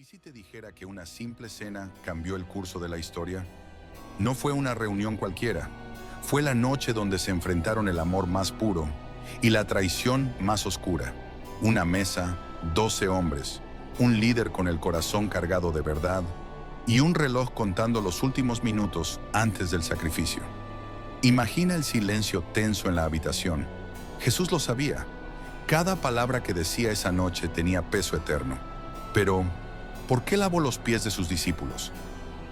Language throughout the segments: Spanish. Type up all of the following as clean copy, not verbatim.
¿Y si te dijera que una simple cena cambió el curso de la historia? No fue una reunión cualquiera. Fue la noche donde se enfrentaron el amor más puro y la traición más oscura. Una mesa, 12 hombres, un líder con el corazón cargado de verdad y un reloj contando los últimos minutos antes del sacrificio. Imagina el silencio tenso en la habitación. Jesús lo sabía. Cada palabra que decía esa noche tenía peso eterno. Pero, ¿por qué lavó los pies de sus discípulos?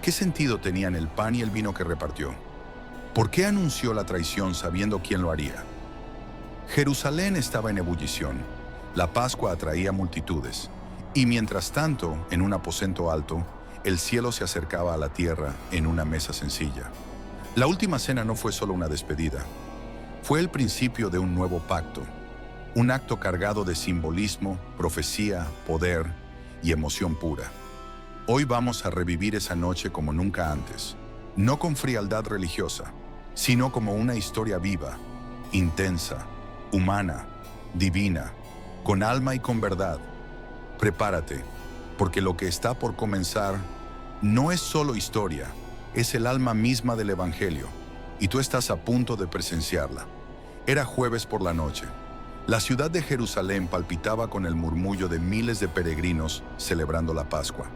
¿Qué sentido tenían el pan y el vino que repartió? ¿Por qué anunció la traición sabiendo quién lo haría? Jerusalén estaba en ebullición. La Pascua atraía multitudes. Y mientras tanto, en un aposento alto, el cielo se acercaba a la tierra en una mesa sencilla. La última cena no fue solo una despedida. Fue el principio de un nuevo pacto. Un acto cargado de simbolismo, profecía, poder y emoción pura. Hoy vamos a revivir esa noche como nunca antes, no con frialdad religiosa, sino como una historia viva, intensa, humana, divina, con alma y con verdad. Prepárate, porque lo que está por comenzar no es solo historia, es el alma misma del Evangelio, y tú estás a punto de presenciarla. Era jueves por la noche. La ciudad de Jerusalén palpitaba con el murmullo de miles de peregrinos celebrando la Pascua.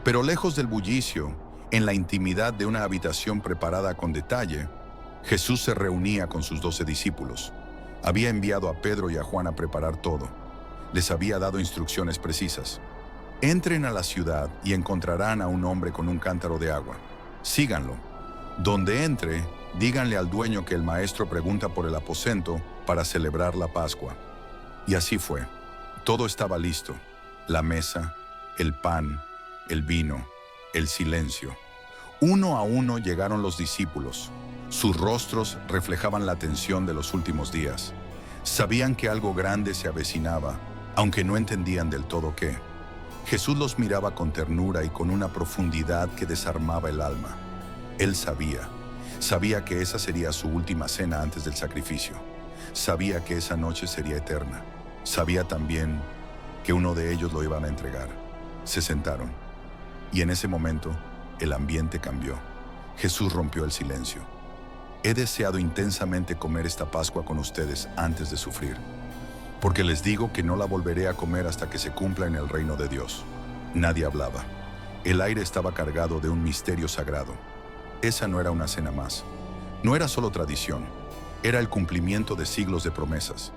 Pero lejos del bullicio, en la intimidad de una habitación preparada con detalle, Jesús se reunía con sus 12 discípulos. Había enviado a Pedro y a Juan a preparar todo. Les había dado instrucciones precisas. Entren a la ciudad y encontrarán a un hombre con un cántaro de agua. Síganlo. Donde entre, díganle al dueño que el maestro pregunta por el aposento para celebrar la Pascua. Y así fue. Todo estaba listo. La mesa, el pan, el vino, el silencio. Uno a uno llegaron los discípulos. Sus rostros reflejaban la tensión de los últimos días. Sabían que algo grande se avecinaba, aunque no entendían del todo qué. Jesús los miraba con ternura y con una profundidad que desarmaba el alma. Él sabía que esa sería su última cena antes del sacrificio. Sabía que esa noche sería eterna. Sabía también que uno de ellos lo iban a entregar. Se sentaron. Y en ese momento, el ambiente cambió. Jesús rompió el silencio. He deseado intensamente comer esta Pascua con ustedes antes de sufrir, porque les digo que no la volveré a comer hasta que se cumpla en el reino de Dios. Nadie hablaba. El aire estaba cargado de un misterio sagrado. Esa no era una cena más. No era solo tradición. Era el cumplimiento de siglos de promesas.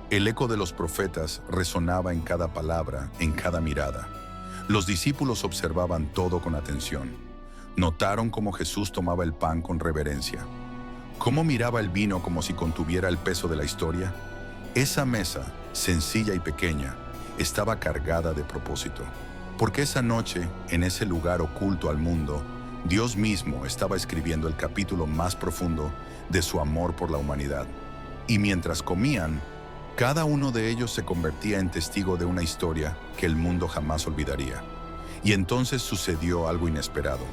El eco de los profetas resonaba en cada palabra, en cada mirada. Los discípulos observaban todo con atención. Notaron cómo Jesús tomaba el pan con reverencia, cómo miraba el vino como si contuviera el peso de la historia. Esa mesa, sencilla y pequeña, estaba cargada de propósito. Porque esa noche, en ese lugar oculto al mundo, Dios mismo estaba escribiendo el capítulo más profundo de su amor por la humanidad. Y mientras comían, cada uno de ellos se convertía en testigo de una historia que el mundo jamás olvidaría. Y entonces sucedió algo inesperado.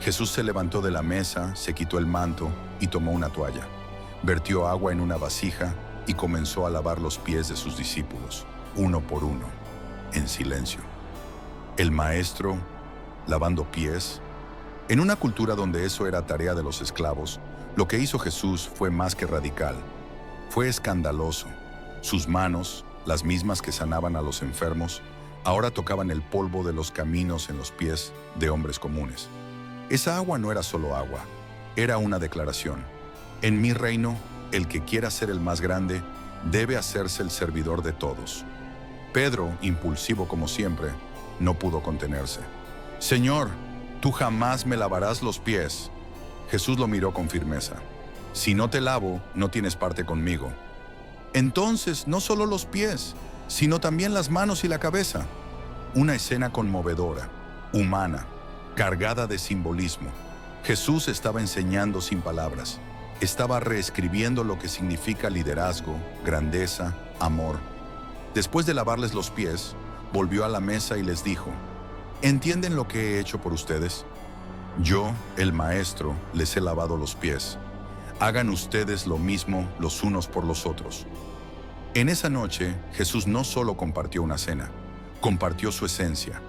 Jesús se levantó de la mesa, se quitó el manto y tomó una toalla. Vertió agua en una vasija y comenzó a lavar los pies de sus discípulos, uno por uno, en silencio. El maestro, lavando pies. En una cultura donde eso era tarea de los esclavos, lo que hizo Jesús fue más que radical. Fue escandaloso. Sus manos, las mismas que sanaban a los enfermos, ahora tocaban el polvo de los caminos en los pies de hombres comunes. Esa agua no era solo agua, era una declaración. En mi reino, el que quiera ser el más grande, debe hacerse el servidor de todos. Pedro, impulsivo como siempre, no pudo contenerse. Señor, tú jamás me lavarás los pies. Jesús lo miró con firmeza. Si no te lavo, no tienes parte conmigo. Entonces, no solo los pies, sino también las manos y la cabeza. Una escena conmovedora, humana, cargada de simbolismo. Jesús estaba enseñando sin palabras. Estaba reescribiendo lo que significa liderazgo, grandeza, amor. Después de lavarles los pies, volvió a la mesa y les dijo: ¿entienden lo que he hecho por ustedes? Yo, el Maestro, les he lavado los pies. Hagan ustedes lo mismo los unos por los otros. En esa noche, Jesús no solo compartió una cena, compartió su esencia,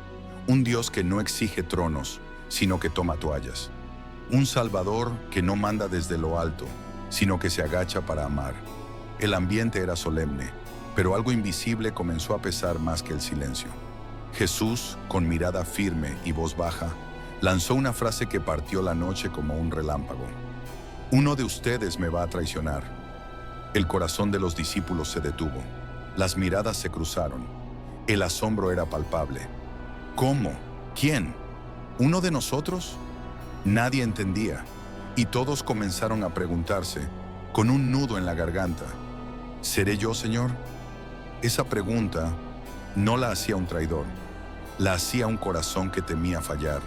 Un Dios que no exige tronos, sino que toma toallas. Un Salvador que no manda desde lo alto, sino que se agacha para amar. El ambiente era solemne, pero algo invisible comenzó a pesar más que el silencio. Jesús, con mirada firme y voz baja, lanzó una frase que partió la noche como un relámpago. Uno de ustedes me va a traicionar. El corazón de los discípulos se detuvo. Las miradas se cruzaron. El asombro era palpable. ¿Cómo? ¿Quién? ¿Uno de nosotros? Nadie entendía, y todos comenzaron a preguntarse, con un nudo en la garganta, ¿seré yo, Señor? Esa pregunta no la hacía un traidor, la hacía un corazón que temía fallar.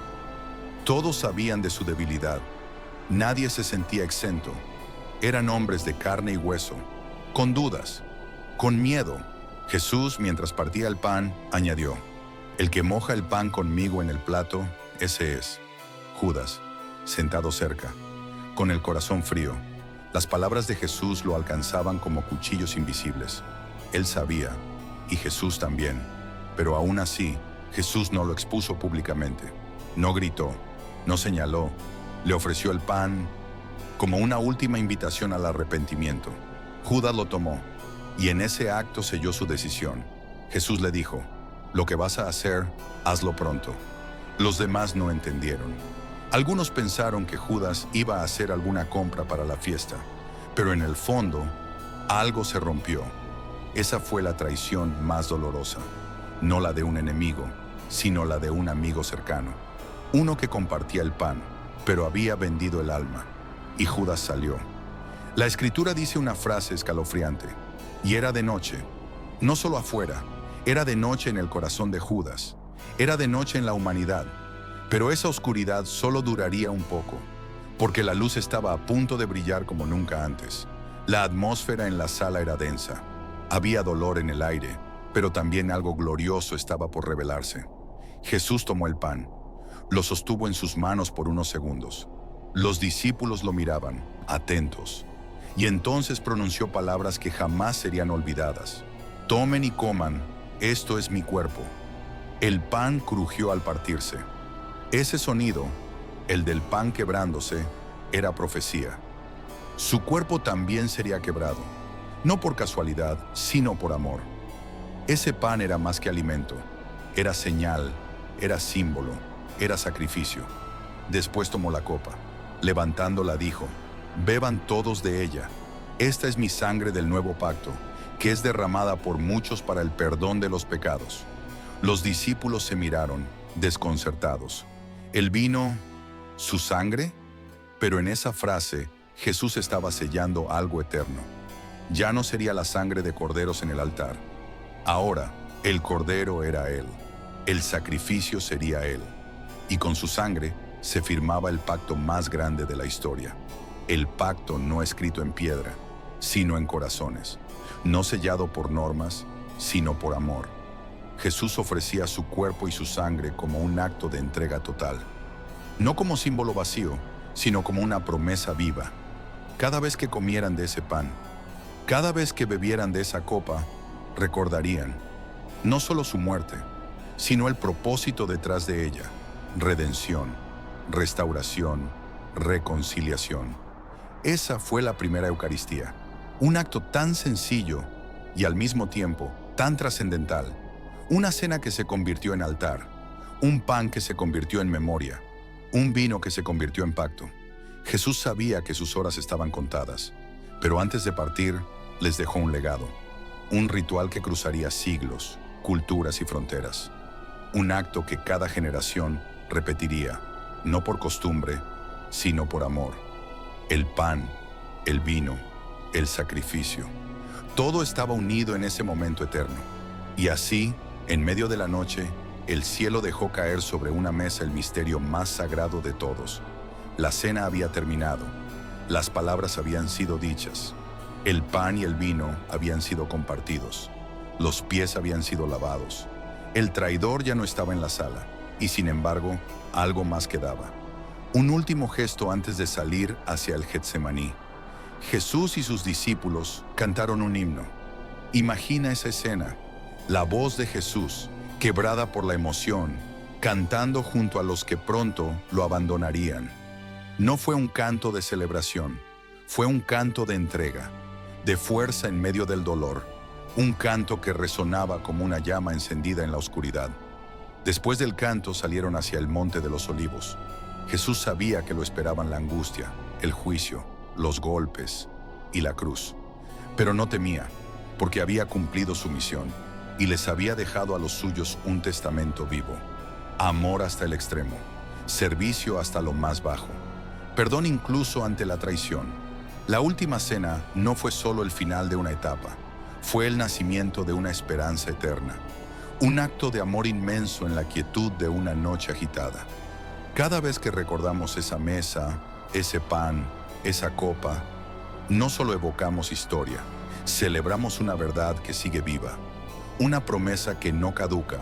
Todos sabían de su debilidad, nadie se sentía exento. Eran hombres de carne y hueso, con dudas, con miedo. Jesús, mientras partía el pan, añadió, el que moja el pan conmigo en el plato, ese es Judas, sentado cerca, con el corazón frío. Las palabras de Jesús lo alcanzaban como cuchillos invisibles. Él sabía, y Jesús también, pero aún así, Jesús no lo expuso públicamente. No gritó, no señaló, le ofreció el pan como una última invitación al arrepentimiento. Judas lo tomó, y en ese acto selló su decisión. Jesús le dijo, lo que vas a hacer, hazlo pronto. Los demás no entendieron. Algunos pensaron que Judas iba a hacer alguna compra para la fiesta, pero en el fondo, algo se rompió. Esa fue la traición más dolorosa, no la de un enemigo, sino la de un amigo cercano. Uno que compartía el pan, pero había vendido el alma, y Judas salió. La Escritura dice una frase escalofriante, y era de noche, no solo afuera, era de noche en el corazón de Judas, era de noche en la humanidad. Pero esa oscuridad solo duraría un poco, porque la luz estaba a punto de brillar como nunca antes. La atmósfera en la sala era densa. Había dolor en el aire, pero también algo glorioso estaba por revelarse. Jesús tomó el pan, lo sostuvo en sus manos por unos segundos. Los discípulos lo miraban, atentos, y entonces pronunció palabras que jamás serían olvidadas. Tomen y coman, esto es mi cuerpo. El pan crujió al partirse. Ese sonido, el del pan quebrándose, era profecía. Su cuerpo también sería quebrado, no por casualidad, sino por amor. Ese pan era más que alimento, era señal, era símbolo, era sacrificio. Después tomó la copa, levantándola dijo, beban todos de ella. Esta es mi sangre del nuevo pacto, que es derramada por muchos para el perdón de los pecados. Los discípulos se miraron, desconcertados. ¿El vino, su sangre? Pero en esa frase, Jesús estaba sellando algo eterno. Ya no sería la sangre de corderos en el altar. Ahora, el cordero era Él. El sacrificio sería Él. Y con su sangre se firmaba el pacto más grande de la historia. El pacto no escrito en piedra, sino en corazones. No sellado por normas, sino por amor. Jesús ofrecía su cuerpo y su sangre como un acto de entrega total. No como símbolo vacío, sino como una promesa viva. Cada vez que comieran de ese pan, cada vez que bebieran de esa copa, recordarían no solo su muerte, sino el propósito detrás de ella: redención, restauración, reconciliación. Esa fue la primera Eucaristía, un acto tan sencillo y al mismo tiempo tan trascendental. Una cena que se convirtió en altar, un pan que se convirtió en memoria, un vino que se convirtió en pacto. Jesús sabía que sus horas estaban contadas, pero antes de partir, les dejó un legado, un ritual que cruzaría siglos, culturas y fronteras. Un acto que cada generación repetiría, no por costumbre, sino por amor. El pan, el vino, el sacrificio. Todo estaba unido en ese momento eterno. Y así, en medio de la noche, el cielo dejó caer sobre una mesa el misterio más sagrado de todos. La cena había terminado. Las palabras habían sido dichas. El pan y el vino habían sido compartidos. Los pies habían sido lavados. El traidor ya no estaba en la sala. Y sin embargo, algo más quedaba. Un último gesto antes de salir hacia el Getsemaní. Jesús y sus discípulos cantaron un himno. Imagina esa escena. La voz de Jesús, quebrada por la emoción, cantando junto a los que pronto lo abandonarían. No fue un canto de celebración, fue un canto de entrega, de fuerza en medio del dolor, un canto que resonaba como una llama encendida en la oscuridad. Después del canto salieron hacia el monte de los olivos. Jesús sabía que lo esperaban la angustia, el juicio, los golpes y la cruz. Pero no temía, porque había cumplido su misión y les había dejado a los suyos un testamento vivo. Amor hasta el extremo, servicio hasta lo más bajo, perdón incluso ante la traición. La última cena no fue solo el final de una etapa, fue el nacimiento de una esperanza eterna, un acto de amor inmenso en la quietud de una noche agitada. Cada vez que recordamos esa mesa, ese pan, esa copa, no solo evocamos historia, celebramos una verdad que sigue viva, una promesa que no caduca,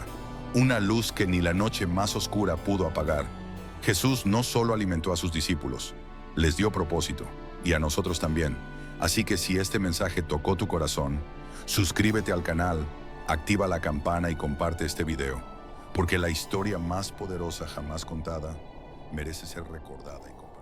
una luz que ni la noche más oscura pudo apagar. Jesús no solo alimentó a sus discípulos, les dio propósito, y a nosotros también. Así que si este mensaje tocó tu corazón, suscríbete al canal, activa la campana y comparte este video, porque la historia más poderosa jamás contada merece ser recordada y compartida.